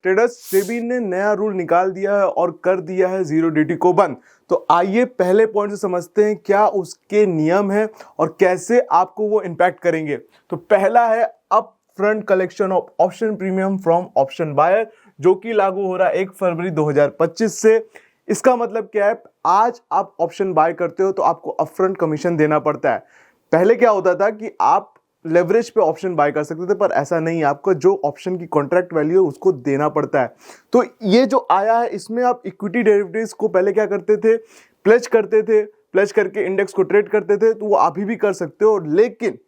Traders, SEBI ने नया rule निकाल दिया है और कर दिया है जीरो डीटी को बंद। तो आइए पहले पॉइंट से समझते हैं क्या उसके नियम हैं और कैसे आपको वो इम्पैक्ट करेंगे। तो पहला है up front collection of option premium from option buyer, जो कि लागू हो रहा है 1 फरवरी 2025 से। इसका मतलब क्या है, आज आप ऑप्शन बाय करते हो तो आपको अपफ्रंट कमीशन देना पड़ता है। पहले क्या होता था कि आप लेवरेज पे ऑप्शन बाय कर सकते थे, पर ऐसा नहीं है, आपको जो ऑप्शन की कॉन्ट्रैक्ट वैल्यू है उसको देना पड़ता है। तो ये जो आया है इसमें आप इक्विटी डेरिवेटिव्स को पहले क्या करते थे, प्लेज करते थे, प्लेज करके इंडेक्स को ट्रेड करते थे, तो वो अभी भी कर सकते हो, लेकिन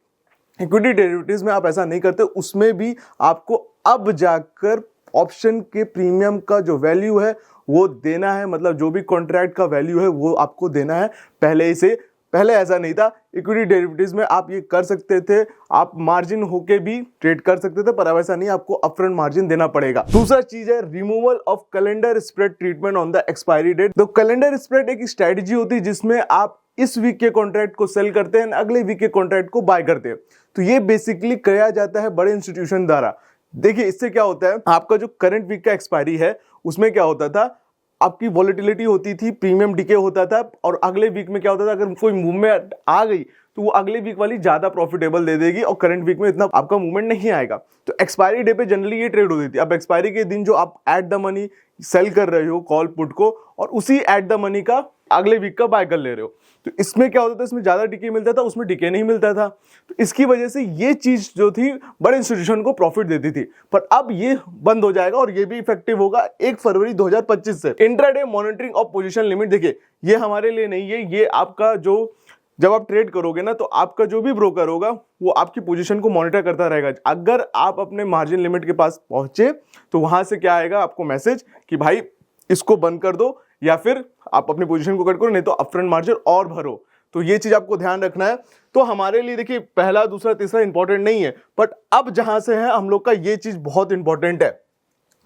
इक्विटी डेरिवेटिव्स में आप ऐसा नहीं करते। उसमें भी आपको अब जाकर ऑप्शन के प्रीमियम का जो वैल्यू है वो देना है, मतलब जो भी कॉन्ट्रैक्ट का वैल्यू है वो आपको देना है पहले से। पहले ऐसा नहीं था, इक्विटी डेरिवेटिव्स में आप ये कर सकते थे, आप मार्जिन होके भी ट्रेड कर सकते थे, पर अब ऐसा नहीं, आपको अपफ्रंट मार्जिन देना पड़ेगा। दूसरा चीज है removal of calendar spread treatment on the expiry date. तो कैलेंडर स्प्रेड एक स्ट्रेटजी होती है जिसमें आप इस वीक के कॉन्ट्रैक्ट को सेल करते हैं, अगले वीक के कॉन्ट्रैक्ट को बाय करते हैं। तो ये बेसिकली किया जाता है बड़े इंस्टीट्यूशन द्वारा। देखिए इससे क्या होता है, आपका जो करंट वीक का एक्सपायरी है उसमें क्या होता था, आपकी वॉलेटिलिटी होती थी, प्रीमियम डिके होता था, और अगले वीक में क्या होता था, अगर कोई मूवमेंट आ गई तो वो अगले वीक वाली ज्यादा प्रॉफिटेबल दे देगी और करंट वीक में इतना आपका मूवमेंट नहीं आएगा। तो एक्सपायरी डे पे जनरली ये ट्रेड होती थी। अब एक्सपायरी के दिन जो आप एट द मनी सेल कर रहे हो कॉल पुट को, और उसी एट द मनी का अगले वीक का बाय कर ले रहे हो, तो इसमें क्या होता था, इसमें ज्यादा डिके मिलता था, उसमें डिके नहीं मिलता था। तो इसकी वजह से ये चीज जो थी बड़े इंस्टीट्यूशन को प्रॉफिट देती थी, पर अब ये बंद हो जाएगा और ये भी इफेक्टिव होगा 1 फरवरी 2025 से। Intraday monitoring of position limit, देखिए ये हमारे लिए नहीं है, ये आपका जो जब आप ट्रेड करोगे ना तो आपका जो भी ब्रोकर होगा वो आपकी पोजीशन को मॉनिटर करता रहेगा। अगर आप अपने मार्जिन लिमिट के पास पहुंचे तो वहां से क्या आएगा आपको मैसेज कि भाई इसको बंद कर दो, या फिर आप अपनी पोजीशन को कट करो, नहीं तो अपफ्रंट मार्जिन और भरो। तो ये चीज आपको ध्यान रखना है। तो हमारे लिए देखिए पहला दूसरा तीसरा इंपॉर्टेंट नहीं है, बट अब जहां से है हम लोग का ये चीज बहुत इंपॉर्टेंट है,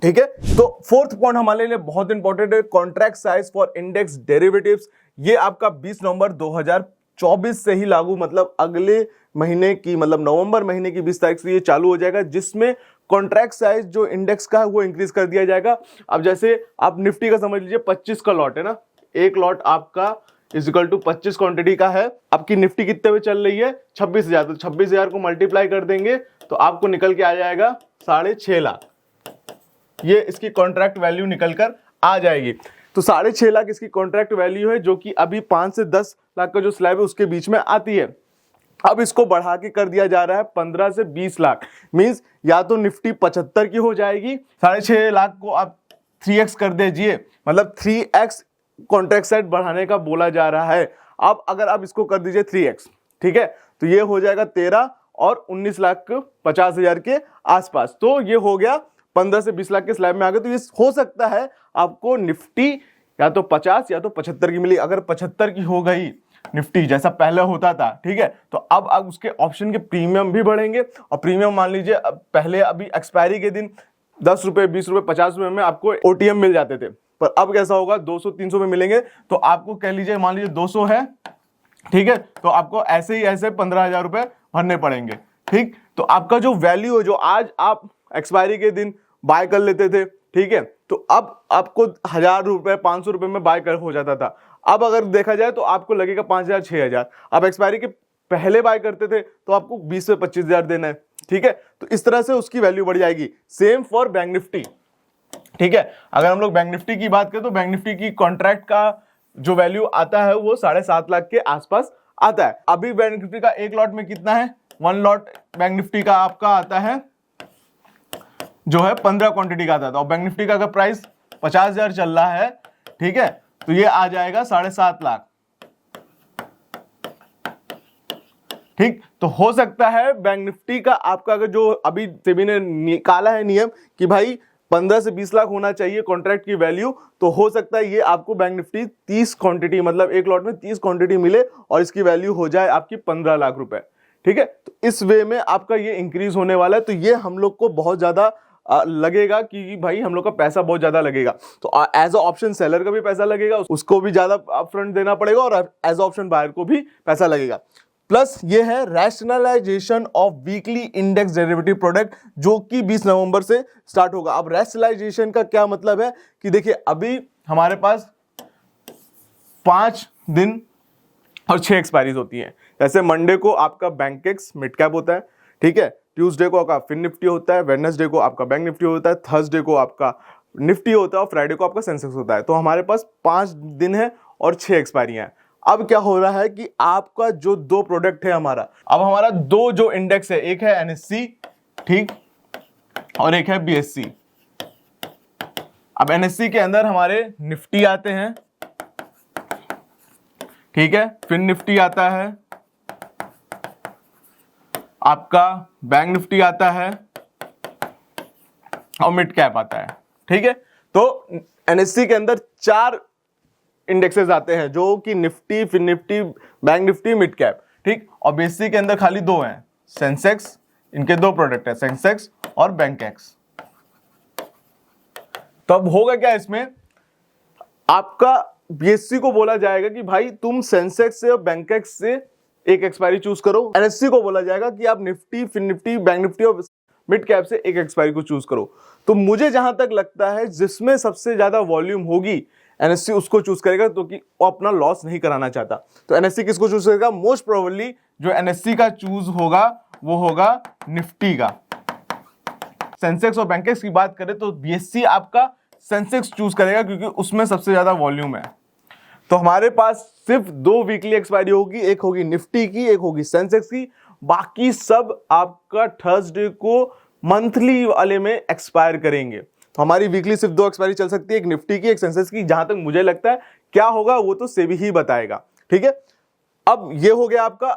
ठीक है। तो फोर्थ पॉइंट हमारे लिए बहुत इंपॉर्टेंट है, contract size for index derivatives. ये आपका 20 नवंबर 2024 से ही लागू, मतलब अगले महीने की, मतलब नवंबर महीने की 20 तारीख से ये चालू हो जाएगा, जिसमें कॉन्ट्रैक्ट साइज जो इंडेक्स का है वो इंक्रीज कर दिया जाएगा। अब जैसे आप निफ्टी का समझ लीजिए 25 का लॉट है ना, एक लॉट आपका इजिकल टू 25 क्वांटिटी का है। आपकी निफ्टी कितने पे चल रही है, 26,000, तो 26,000 को मल्टीप्लाई कर देंगे तो आपको निकल के आ जाएगा 6.5 लाख। ये इसकी कॉन्ट्रैक्ट वैल्यू निकल कर आ जाएगी। तो 6.5 लाख इसकी कॉन्ट्रैक्ट वैल्यू है, जो कि अभी 5 से 10 लाख का जो स्लैब है उसके बीच में आती है। अब इसको बढ़ा के कर दिया जा रहा है 15 से 20 लाख। मींस या तो निफ्टी 75 की हो जाएगी, 6.5 लाख को आप 3x कर दीजिए, मतलब 3x कॉन्ट्रैक्ट साइज बढ़ाने का बोला जा रहा है। अब अगर आप इसको कर दीजिए 3x, ठीक है, तो ये हो जाएगा 13 और 19,50,000 के आसपास। तो ये हो गया 15 से 20 लाख के स्लैब में आ गए। तो ये हो सकता है आपको निफ्टी या तो 50 या तो 75 की मिली। अगर 75 की हो गई निफ्टी जैसा पहले होता था, ठीक है, तो अब उसके ऑप्शन के प्रीमियम भी बढ़ेंगे। और प्रीमियम मान लीजिए पहले अभी एक्सपायरी के दिन 10 रुपए, 20 रुपए, 50 रुपए में आपको ओटीएम मिल जाते थे, पर अब कैसा होगा 200-300 में मिलेंगे। तो आपको कह लीजिए, मान लीजिए 200 है, ठीक है, तो आपको ऐसे ही ऐसे 15,000 रुपए भरने पड़ेंगे, ठीक। तो आपका जो वैल्यू है, जो आज आप एक्सपायरी के दिन बाय कर लेते थे, ठीक है, तो अब आपको 1,000 रुपए, 500 रुपए में बाय कर हो जाता था। अब अगर देखा जाए तो आपको लगेगा 5,000, 6,000। अब एक्सपायरी के पहले बाय करते थे तो आपको 20 से 25,000 देना है, ठीक है। तो इस तरह से उसकी वैल्यू बढ़ जाएगी। सेम फॉर बैंक निफ्टी, ठीक है। अगर हम लोग बैंक निफ्टी की बात करें तो बैंक निफ्टी की कॉन्ट्रैक्ट का जो वैल्यू आता है वो 7.5 लाख के आसपास आता है। अभी बैंक निफ्टी का एक लॉट में कितना है, 1 लॉट बैंक निफ्टी का आपका आता है जो है 15 क्वांटिटी का आता था, और बैंक निफ्टी का अगर प्राइस 50,000 चल रहा है, ठीक है, तो ये आ जाएगा 7.5 लाख, ठीक। तो हो सकता है बैंक निफ्टी का आपका अगर जो अभी सेबी ने निकाला है नियम कि भाई 15 से 20 लाख होना चाहिए कॉन्ट्रैक्ट की वैल्यू, तो हो सकता है ये आपको बैंक निफ्टी 30 क्वांटिटी, मतलब एक लॉट में 30 क्वांटिटी मिले और इसकी वैल्यू हो जाए आपकी 15 लाख रुपए, ठीक है। तो इस वे में आपका ये इंक्रीज होने वाला है। तो ये हम लोग को बहुत ज्यादा लगेगा कि भाई हम लोग का पैसा बहुत ज्यादा लगेगा। तो एज अ ऑप्शन सेलर का भी पैसा लगेगा, उसको भी ज्यादा अपफ्रंट देना पड़ेगा, और एज अ ऑप्शन बायर को भी पैसा लगेगा। प्लस ये है rationalisation of weekly index derivative product, जो कि 20 नवंबर से स्टार्ट होगा। अब रैशनलाइजेशन का क्या मतलब है कि देखिए अभी हमारे पास 5 दिन और 6 एक्सपायरीज होती हैं। जैसे मंडे को आपका बैंकेक्स मिड कैप होता है, ठीक है, ट्यूसडे को आपका फिन निफ्टी होता है, वेडनेसडे को आपका बैंक निफ्टी होता है, थर्सडे को आपका निफ्टी होता है और फ्राइडे को आपका सेंसेक्स होता है। तो हमारे पास 5 दिन है और 6 एक्सपायरी हैं। अब क्या हो रहा है कि आपका जो 2 प्रोडक्ट है हमारा, अब हमारा 2 जो इंडेक्स है, एक है एनएससी, ठीक, और एक है बीएससी। अब एनएससी के अंदर हमारे निफ्टी आते हैं, ठीक है, फिन निफ्टी आता है, आपका बैंक निफ्टी आता है और मिड कैप आता है, ठीक है। तो एनएससी के अंदर 4 इंडेक्सेस आते हैं जो कि Nifty, Fin Nifty, bank Nifty, mid cap, ठीक। और बीएससी के अंदर खाली 2 हैं, सेंसेक्स, इनके 2 प्रोडक्ट है, सेंसेक्स और बैंकेक्स। तो अब होगा क्या इसमें, आपका बीएससी को बोला जाएगा कि भाई तुम सेंसेक्स से और बैंकेक्स से एक एक्सपायरी चूज करो। एनएससी को बोला जाएगा कि आप निफ्टी, फिन निफ्टी, बैंक निफ्टी और मिड कैप से एक एक्सपायरी को चूज करो। तो मुझे जहां तक लगता है जिसमें सबसे ज्यादा वॉल्यूम होगी एनएससी उसको चूज करेगा, तो कि वो अपना लॉस नहीं कराना चाहता। तो एनएससी किसको चूज करेगा, मोस्ट प्रोबेबली जो एनएससी का चूज होगा वो होगा निफ्टी का। सेंसेक्स और बैंकेक्स की बात करें तो बीएससी आपका सेंसेक्स चूज करेगा क्योंकि उसमें सबसे ज्यादा वॉल्यूम है। तो हमारे पास सिर्फ 2 वीकली एक्सपायरी होगी, एक होगी निफ्टी की, एक होगी सेंसेक्स की। बाकी सब आपका थर्सडे को मंथली वाले में एक्सपायर करेंगे। तो हमारी वीकली सिर्फ 2 एक्सपायरी चल सकती है, एक निफ्टी की, एक सेंसेक्स की। जहां तक मुझे लगता है क्या होगा वो तो सेबी ही बताएगा, ठीक है। अब ये हो गया आपका।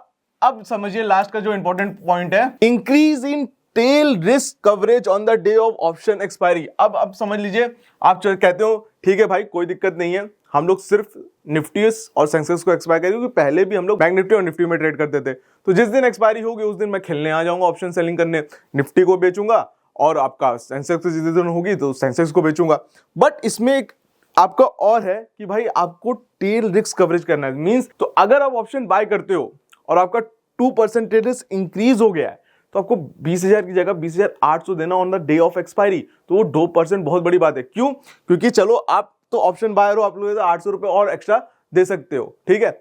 अब समझिए लास्ट का जो इंपॉर्टेंट पॉइंट है, increase in tail risk coverage on the day of option expiry. अब समझ लीजिए, आप कहते हो ठीक है भाई कोई दिक्कत नहीं है, हम लोग सिर्फ निफ्टी और सेंसेक्स को एक्सपायर करेंगे, क्योंकि पहले भी हम लोग बैंक निफ्टी और निफ्टी में ट्रेड करते थे। तो जिस दिन एक्सपायरी होगी उस दिन मैं खेलने आ जाऊंगा, ऑप्शन सेलिंग करने, निफ्टी को बेचूंगा और आपका सेंसेक्स जिस दिन होगी तो सेंसेक्स को बेचूंगा। बट इसमें एक आपका और है कि भाई आपको टेल रिस्क कवरेज करना है। मींस तो अगर आप ऑप्शन बाय करते हो और आपका 2% रिस्क इंक्रीज हो गया है तो आपको 20,000 की जगह 20,800 देना on the day of expiry. तो वो 2% बहुत बड़ी बात है। क्यों? क्योंकि चलो आप तो ऑप्शन बायर हो, आप लोग 800 रुपए और एक्स्ट्रा दे सकते हो, ठीक है।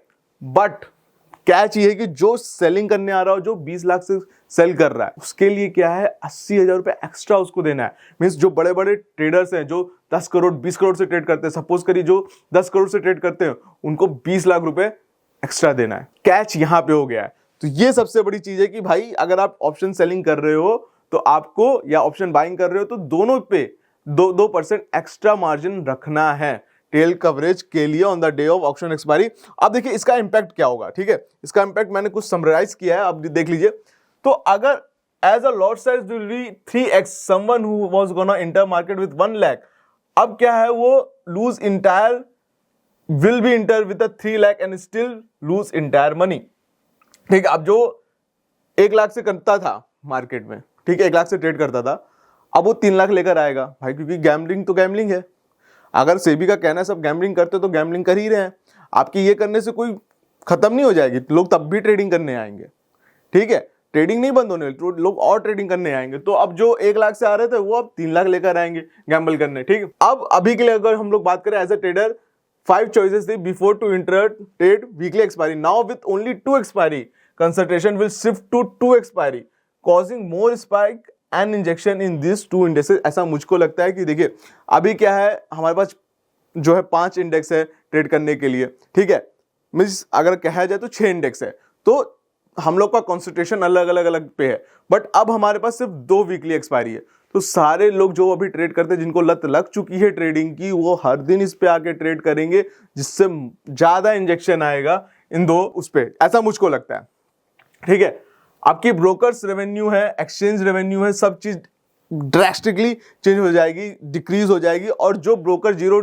बट कैच ये है कि जो सेलिंग करने आ रहा हो, जो 20 लाख से सेल कर रहा है, उसके लिए क्या है, 80,000 रुपए एक्स्ट्रा उसको देना है। मींस जो बड़े बड़े ट्रेडर्स हैं जो 10 करोड़ 20 करोड़ से ट्रेड करते हैं, सपोज करिए जो 10 करोड़ से ट्रेड करते हैं, उनको 20 लाख रुपए एक्स्ट्रा देना है। कैच यहां पे हो गया है। तो ये सबसे बड़ी चीज है कि भाई अगर आप ऑप्शन सेलिंग कर रहे हो तो आपको, या ऑप्शन बाइंग कर रहे हो, तो दोनों पे 2% एक्स्ट्रा मार्जिन रखना है टेल कवरेज के लिए on the day of option expiry. अब देखिए इसका इंपैक्ट क्या होगा, ठीक है। इसका इंपैक्ट मैंने कुछ समराइज किया है, अब देख लीजिए। तो अगर as a lot size will be 3x, someone who was gonna enter market with 1 lakh, अब क्या है, वो lose entire will be enter with 3 lakh and still lose entire money, ठीक है। अब जो 1 लाख से करता था मार्केट में, ठीक है, 1 लाख से ट्रेड करता था, अब वो 3 लाख लेकर आएगा भाई, क्योंकि गैम्बलिंग तो गैम्बलिंग है। अगर सेबी का कहना है सब गैम्बलिंग करते तो गैम्बलिंग कर ही रहे हैं। आपकी ये करने से कोई खत्म नहीं हो जाएगी, लोग तब भी ट्रेडिंग करने आएंगे, ठीक है। ट्रेडिंग नहीं बंद होने, लोग और ट्रेडिंग करने आएंगे। तो अब जो 1 लाख से आ रहे थे वो अब 3 लाख लेकर आएंगे गैम्बल करने, ठीक है। अब अभी के लिए अगर हम लोग बात करें एज अ ट्रेडर, 5 चॉइसेस थी before to enter trade weekly expiry. Now with only 2 expiry, concentration will shift to 2 expiry, causing more spike and injection in this 2 indexes. ऐसा मुझको लगता है कि देखिए अभी क्या है, हमारे पास जो है 5 इंडेक्स है ट्रेड करने के लिए, ठीक है। मींस अगर कहा जाए तो 6 इंडेक्स है, तो हम लोग का कॉन्सेंट्रेशन अलग अलग पे है। बट अब हमारे पास सिर्फ 2 वीकली एक्सपायरी है। तो सारे लोग जो अभी ट्रेड करते हैं, जिनको लत लग चुकी है ट्रेडिंग की, वो हर दिन इस पे आके ट्रेड करेंगे, जिससे ज्यादा इंजेक्शन आएगा इन 2 उस पे, ऐसा मुझको लगता है, ठीक है। आपकी ब्रोकर्स रेवेन्यू है, एक्सचेंज रेवेन्यू है, सब चीज ड्रास्टिकली चेंज हो जाएगी, डिक्रीज हो जाएगी। और जो ब्रोकर जीरो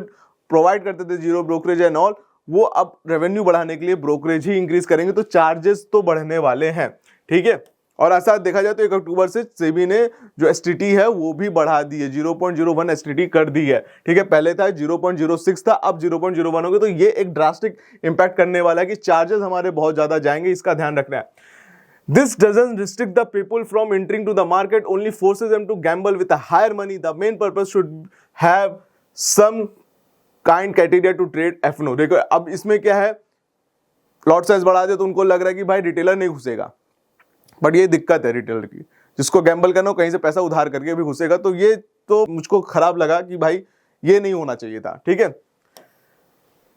प्रोवाइड करते थे, जीरो ब्रोकरेज एंड ऑल, वो अब रेवेन्यू बढ़ाने के लिए ब्रोकरेज ही इंक्रीज करेंगे, तो चार्जेस तो बढ़ने वाले हैं, ठीक है। और ऐसा देखा जाए तो 1 अक्टूबर से सेबी ने जो एसटीटी है वो भी बढ़ा दी है, 0.01 एसटीटी कर दी है। ठीक है, पहले था 0.06 था, अब 0.01 हो गया। तो ये एक ड्रास्टिक इंपैक्ट करने वाला है कि चार्जेस हमारे बहुत ज्यादा जाएंगे, इसका ध्यान रखना है। This doesn't restrict the people from entering to the market, only forces them to gamble with a higher money. The main purpose should have some kind criteria to trade FNO। देखो अब इसमें क्या है, लॉट साइज बढ़ा दे तो उनको लग रहा है कि भाई रिटेलर नहीं घुसेगा, बट ये दिक्कत है रिटेलर की, जिसको गैम्बल करना हो कहीं से पैसा उधार करके भी घुसेगा। तो ये तो मुझको खराब लगा कि भाई ये नहीं होना चाहिए था। ठीक है,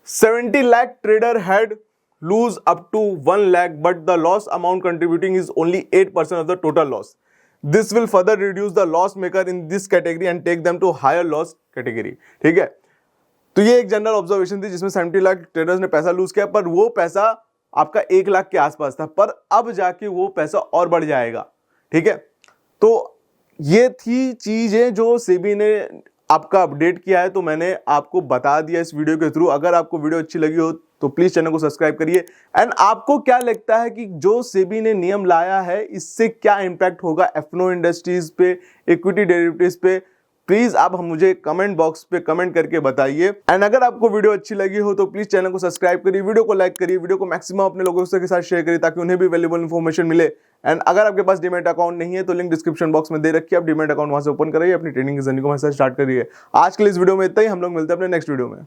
70 lakh trader had lose up to 1 lakh, but the loss amount contributing is only 8% of the total loss. This will further reduce the loss maker in this category and take them to higher loss category। ठीक है, तो ये एक general observation थी जिसमें 70 lakh traders ने पैसा loose किया, पर वो पैसा आपका 1 लाख के आसपास था, पर अब जाके वो पैसा और बढ़ जाएगा। ठीक है, तो ये थी चीजें जो सेबी ने आपका अपडेट किया है, तो मैंने आपको बता दिया इस वीडियो के थ्रू। अगर आपको वीडियो अच्छी लगी हो तो प्लीज चैनल को सब्सक्राइब करिए। एंड आपको क्या लगता है कि जो सेबी ने नियम लाया है इससे क्या इंपैक्ट होगा एफनो इंडस्ट्रीज पे, इक्विटी डेरिवेटिव्स पे? प्लीज आप मुझे कमेंट बॉक्स पे कमेंट करके बताइए। एंड अगर आपको वीडियो अच्छी लगी हो तो प्लीज चैनल को सब्सक्राइब करिए, वीडियो को लाइक करिए, वीडियो को मैक्सिमम अपने लोगों के साथ शेयर करिए ताकि उन्हें भी वैल्यूएबल इंफॉर्मेशन मिले। एंड अगर आपके पास डीमैट अकाउंट नहीं है तो लिंक डिस्क्रिप्शन बॉक्स में दे रखिए, आप डीमैट अकाउंट वहां से ओपन करिए, अपनी ट्रेनिंग की जर्नी को वहां से स्टार्ट करिए। आज के लिए इस वीडियो में इतना ही, हम लोग मिलते हैं अपने नेक्स्ट वीडियो में।